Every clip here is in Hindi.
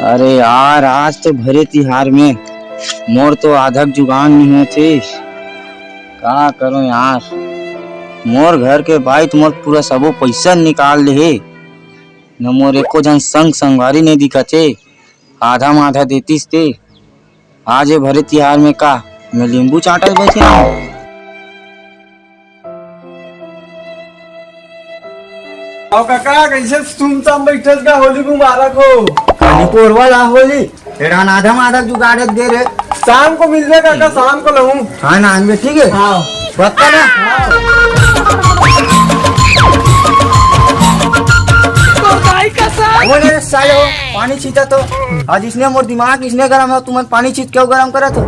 अरे यार आज तो भरे तिहार में मोर तो आधक जुगान नहीं होते। का करो यार, मोर घर के भाई तो मोर पूरा सबो पैसा निकाल ले हे न। मोर एको जन संगवारी नहीं दिखते। आधा में आधा देतीस ते आज ये भरे तिहार में का मैं नींबू चाटल बैठे ना। काका कैसे तुम बैठल का होली मुबारक हो। पोरवा ला होली एड़ा आधा में आधा जुगाड़ दे रे। शाम को मिल जाए काका, शाम को लाऊं। हाँ ना आनबे ठीक है। हाँ पक्का ना। बोले साले हो पानी छीटा तो आज इसने मोर दिमाग इसने गरम है। तुम पानी छीट क्यों गरम करा तो।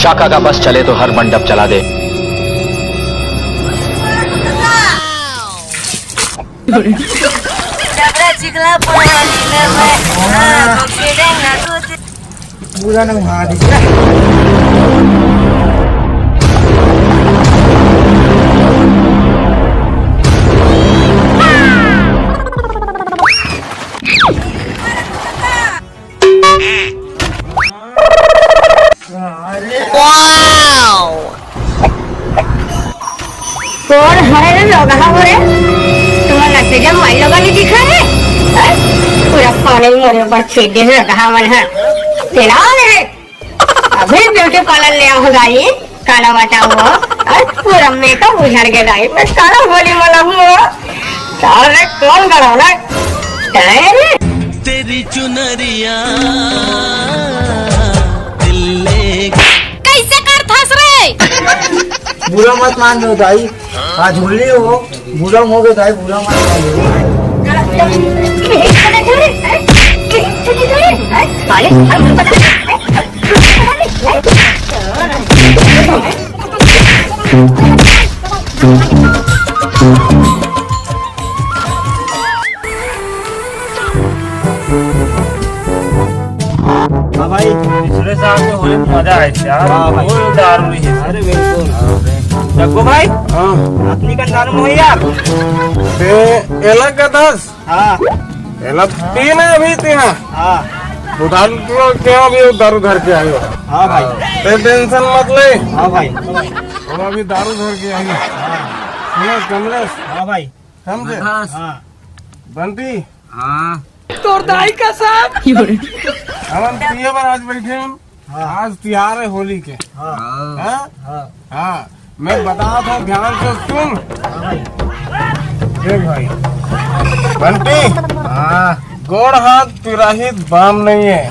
शाखा का बस चले तो हर मंडप चला दे। पूरा ना मार कौन है लोग हमारे तुम्हें लगते जब माई लोग नहीं दिखा है पूरा पानी मोरे ऊपर छीट दे रहा मन है तेरा है अभी ब्यूटी पार्लर ले आओ गाई काला बचा हुआ और पूरा मेकअप उझड़ के गाई मैं काला बोली वाला हूँ सारे कौन करो ना तेरी चुनरिया दिल ले कैसे कर फंस रहे बुरा मत मान दो भाई। आज होली हो बुरा हो गए भाई, बुरा मत मान दो। हाँ भाई दूसरे साल में होली में मजा आए यार। कोई दारू नहीं है। अरे बिल्कुल जग्गू भाई। हाँ अपनी का दारू है यार। एला का 10। हाँ एला 3 है अभी 3 है। हाँ उधार क्यों अभी दारू घर के आई हो। हाँ भाई ते टेंशन मत ले। हाँ भाई और अभी दारू घर के आई है कमलेश। हाँ भाई समझे। हाँ बंटी। हाँ तोर दाई का साहब हम पिए पर आज बैठे हम। आज त्योहार है होली के। हाँ मैं बता था ध्यान से सुन। देख भाई बंटी। हाँ गोड़ हाथ पिराहित बाम नहीं है।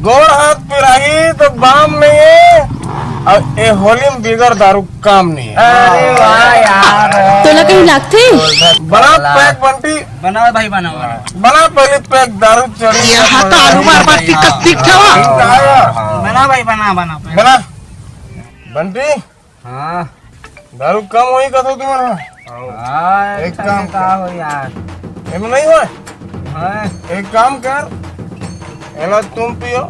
गोड़ हाथ पिराहित बाम नहीं है और ये होली में बिगड़ दारू काम नहीं है। अरे वाह यार तो ना कहीं लगते बना पैक बंटी। बनाओ भाई बनाओ। बना पहले पैक दारू चढ़ी बना भाई बना बना बना बंटी। हाँ दारू कम हुई कथो तुम्हारा। एक काम का हो यार। एम नहीं हुआ। हाँ एक काम कर एला तुम पियो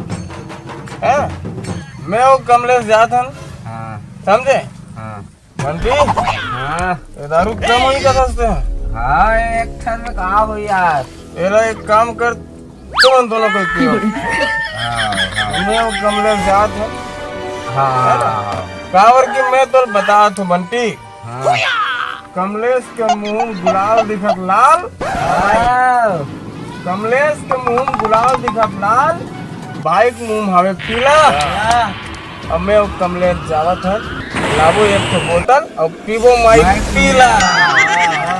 है मैं वो कमलेश जात हन। हाँ समझे। हाँ बंटी हाँ ये दारू कम हुई कथो हाँ एक ठन में कहा हो यार। एला एक काम कर तुम दोनों को पियो। मैं वो कमलेश जात हन। हाँ कावर की मैं तो बता तू बंटी। हाँ कमलेश के मुंह गुलाल दिखत लाल। कमलेश के मुंह गुलाल दिखत लाल भाई के मुंह हवे पीला। अब मैं वो कमलेश जावत है लाबो एक तो बोतल और पीबो माई पीला।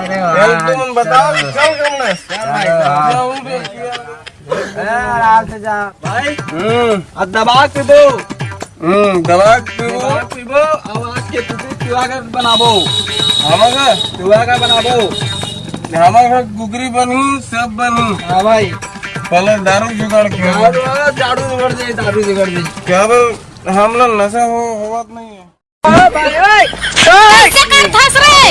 चल तुम बताओ चल कमलेश। आराम से जा भाई अब दबा के दो। दवा पीबो पीबो आवाज के तुआ का बनाबो। हमारा तुआ का बनाबो। हमारा गुगरी बनू सब बनू। हाँ भाई पहले दारू जुगाड़ के दारू जुगाड़ दे दारू जुगाड़ दे। क्या बोल हम लोग नशा होवत नहीं है। कैसे कर फंस रहे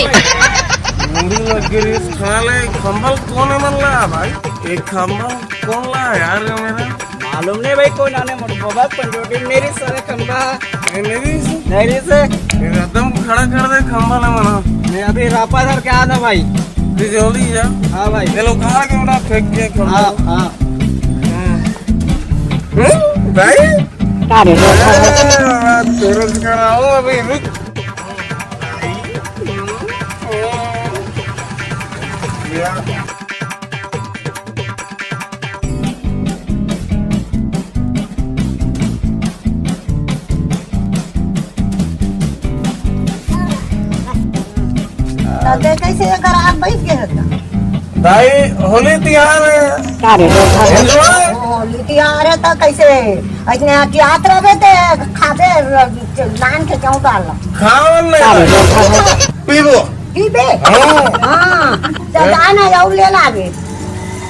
मुड़ी लग गई खा ले। खंबल कौन है मन ला भाई। एक खंबल कौन ला यार मेरा मालूम नहीं भाई कौन आने मोड़ बाबा पंजोटी मेरी सारे खंबा मेरी से एकदम खड़ा कर दे खंबल है मना। मैं अभी रापा धर के आना भाई। जल्दी जा। हाँ भाई चलो खा के उड़ा फेंक दिया क्यों? हाँ हाँ भाई तेरे से कराऊं अभी रुक। कैसे अगर आप बैठ गए भाई होली त्योहार होली त्योहार है तो कैसे ऐसे याद रहे थे खाते लान के क्यों डाल खाओ नहीं पीबो पीबे हाँ तो जाना जाओ ले लागे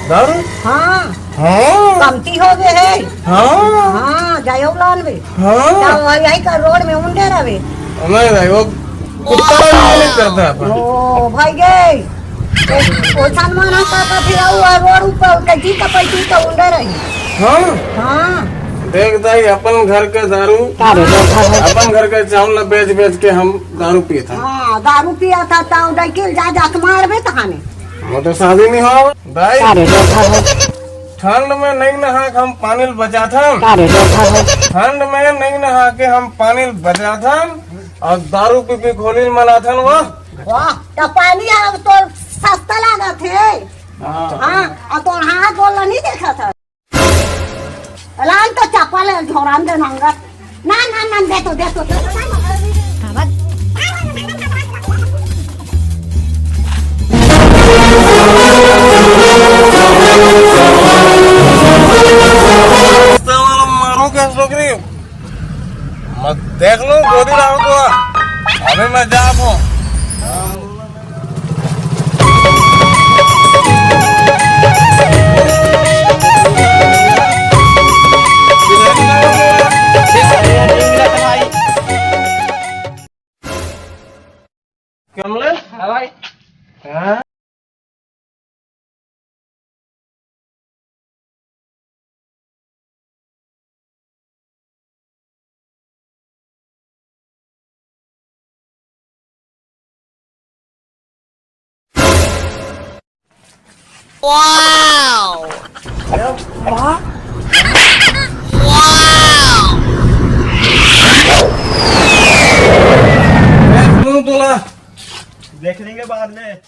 दारू हाँ हाँ कमती हो गए है हाँ हाँ जाओ लान बे हाँ यही का रोड में उंडे रहे नहीं भाई वो कुत्ता नहीं करता अपन। ओ भाई गए वो सलमान का फिर रोड ऊपर कजी का पैसी का उंडे रही हाँ हाँ देखता ही अपन घर के दारू अपन घर के चावल बेच बेच के हम दारू पिए था। हाँ दारू पिया था तो डाकिल जा जा मारबे तहाने वो तो शादी नहीं हो भाई ठंड में नहीं नहा के हम पानी बचा था ठंड में नहीं नहा के हम पानी बचा था और दारू पी पी खोली मना था वाह वाह तो पानी अब तो सस्ता लगा थे हाँ और तो हाथ बोलना नहीं देखा था लाल तो चप्पल झोरान दे नंगा ना ना ना दे तो मारू क्या छोकरी मत देख लो गोदी राव को अभी मैं जा हूँ कमले भाई हाँ तुला देख लेंगे बाद में।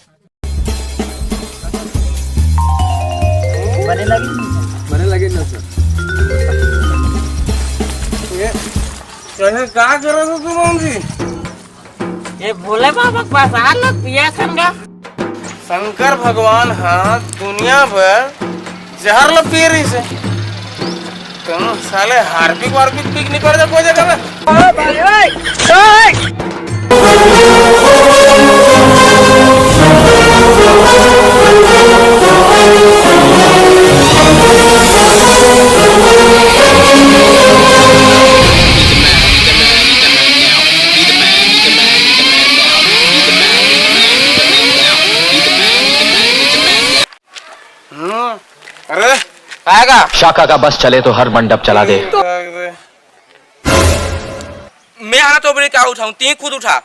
बने लगे ना सर ये क्या कर रहे हो तुम जी? ये भोले बाबा के पास आना पिया संगा शंकर भगवान हाँ दुनिया भर जहर लो पी रही से तुम साले हार्पिक वार्पिक पिकनिक कर दे कोई जगह में अरे आएगा शाखा का बस चले तो हर मंडप चला दे। मैं आना तो बड़े क्या उठाऊं तीन खुद उठा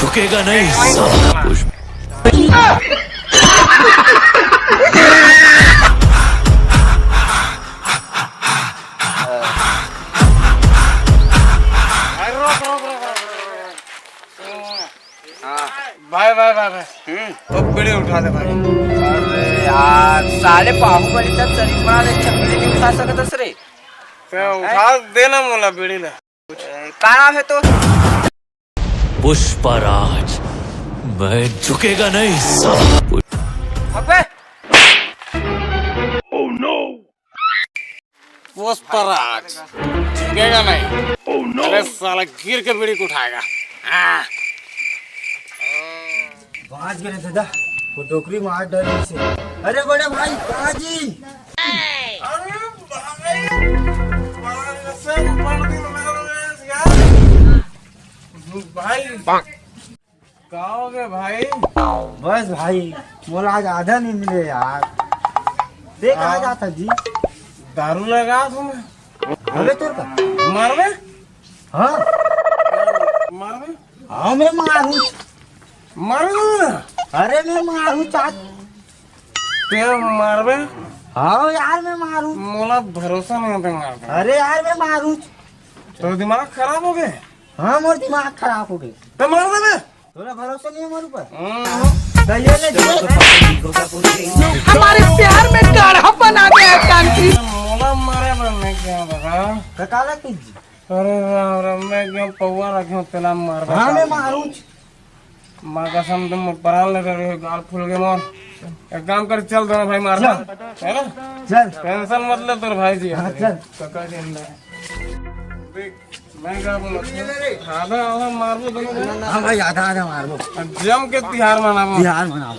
झुकेगा नहीं साला पुष्प। भाई भाई भाई भाई तो बीड़ी उठा दे भाई। अरे यार साले बाहुबली तक शरीर बना दे चपले नहीं उठा सकता सरे तो उठा देना मोला बीड़ी ले का नाम है तो पुष्पराज मैं झुकेगा नहीं साला पुष्प। अबे पुष्पराज झुकेगा नहीं। अरे साला गिर के बीड़ी को उठाएगा। बाज गए दादा वो टोकरी मार डाली से। अरे बड़े भाई बाजी भाई कहाँ हो गए भाई? बस भाई मोला आज आधा नहीं मिले यार। देख आ जाता जी दारू लगा तुम्हें अबे तोर का मार में हाँ मार में हाँ मैं मारू मारू अरे मैं मारू चाच। ते मारबे हाँ यार मैं मारू। मोला भरोसा नहीं होता मारबे। अरे यार मैं मारू। तो दिमाग खराब हो गए। हाँ मोर दिमाग खराब हो गई। तो मार दे। थोड़ा भरोसा नहीं है मोर ऊपर। हमारे प्यार में गाढ़ापन आ गया कांति। मोला मारे मैं क्या बता। काला कीजिए। अरे राम राम मैं क्यों पौवा रखूं तेला मार। हाँ मैं मारू। माँ कसम तुम पराल लग रहे हो गाल फूल गए मोर। एक काम कर चल दोनों भाई मार है ना। चल टेंशन मत ले तेरे भाई जी। हाँ, चल। काका जी अंदर देख मैं क्या बोलूं आधा आधा मारबो दोनों। हाँ भाई आधा आधा मारो। जम के तिहार मनाबो। बिहार मनाओ।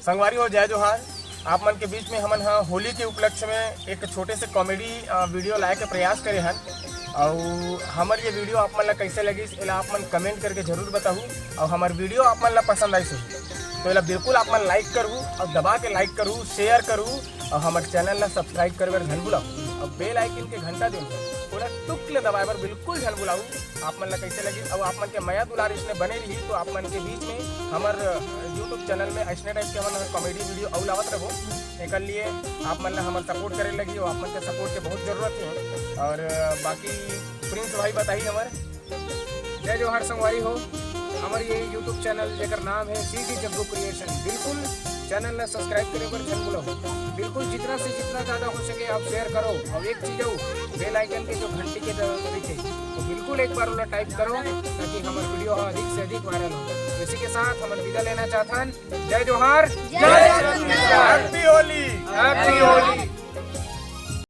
संगवारी हो जय जोहार। आप मन के बीच में हमन हाँ होली के उपलक्ष्य में एक छोटे से कॉमेडी वीडियो लाए के प्रयास करे हन। और हमार ये वीडियो आप मन ला कैसे लगी इला आप मन कमेंट करके जरूर बताऊ। और हमार वीडियो आप मन ला पसंद आई तो इला बिल्कुल आप मन लाइक करूँ और दबा के लाइक करूँ शेयर करूँ और हमारे चैनल ला सब्सक्राइब कर झन बुलाऊ और बेल आइकन के घंटा दें पूरा टुक ले दबाए बर बिल्कुल झन बुलाऊ। आप मन ला कैसे लगी और आप मन के मया दुलार इसने बने रही तो आप मन के बीच में हमारे यूट्यूब चैनल में ऐसे टाइप के हमन कॉमेडी वीडियो और लावत रहो। एक लिए आप मन ला हमारे सपोर्ट करे लगी और आप मन के सपोर्ट के बहुत जरूरत है। और बाकी प्रिंस भाई बताइए हमारे जय जोहार संगवारी हो। हमारे ये यूट्यूब चैनल जेकर नाम है सीडी जग्गू क्रिएशन। बिल्कुल चैनल ने सब्सक्राइब करे पर जन बोलो। बिल्कुल जितना से जितना ज़्यादा हो सके आप शेयर करो और एक चीज़ हो बेल आइकन के जो घंटी के दिखे तो बिल्कुल एक बार उन्हें टाइप करो ताकि हमारे वीडियो अधिक से अधिक वायरल हो। इसी के साथ हम विदा लेना चाहते हैं। जय जोहार।